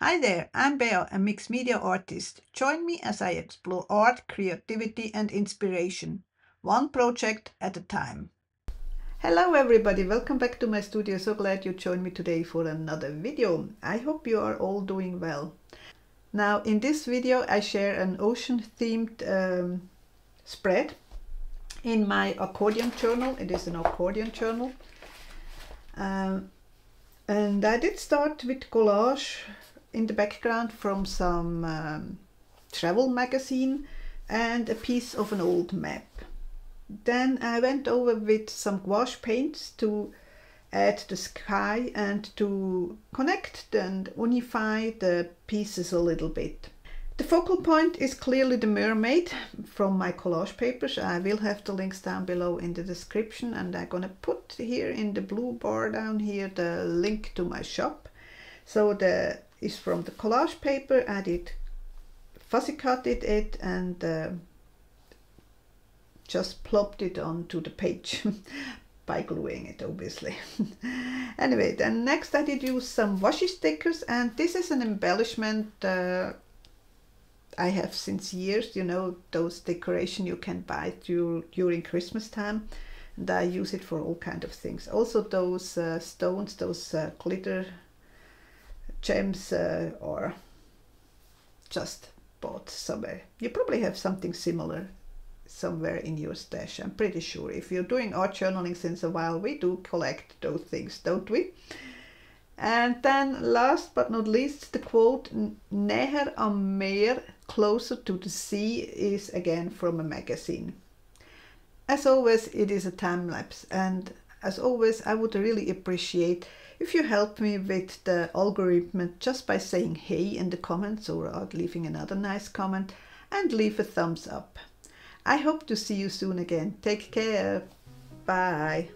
Hi there, I'm Bea, a mixed media artist. Join me as I explore art, creativity, and inspiration, one project at a time. Hello everybody, welcome back to my studio. So glad you joined me today for another video. I hope you are all doing well. Now in this video I share an ocean themed spread in my accordion journal. It is an accordion journal. And I did start with collage in the background from some travel magazine and a piece of an old map. Then I went over with some gouache paints to add the sky and to connect and unify the pieces a little bit. The focal point is clearly the mermaid from my collage papers. I will have the links down below in the description, and I'm gonna put here in the blue bar down here the link to my shop. So the is from the collage paper. I did fussy cutted it and just plopped it onto the page by gluing it, obviously. Anyway, then next I did use some washi stickers, and this is an embellishment I have since years, you know, those decoration you can buy during Christmas time, and I use it for all kind of things. Also those stones, those glitter gems, or just bought somewhere. You probably have something similar somewhere in your stash, I'm pretty sure. If you're doing art journaling since a while, we do collect those things, don't we? And then last but not least, the quote Näher am Meer, closer to the sea, is again from a magazine. As always, it is a time lapse, and as always, I would really appreciate if you help me with the algorithm just by saying hey in the comments or leaving another nice comment, and leave a thumbs up. I hope to see you soon again. Take care. Bye.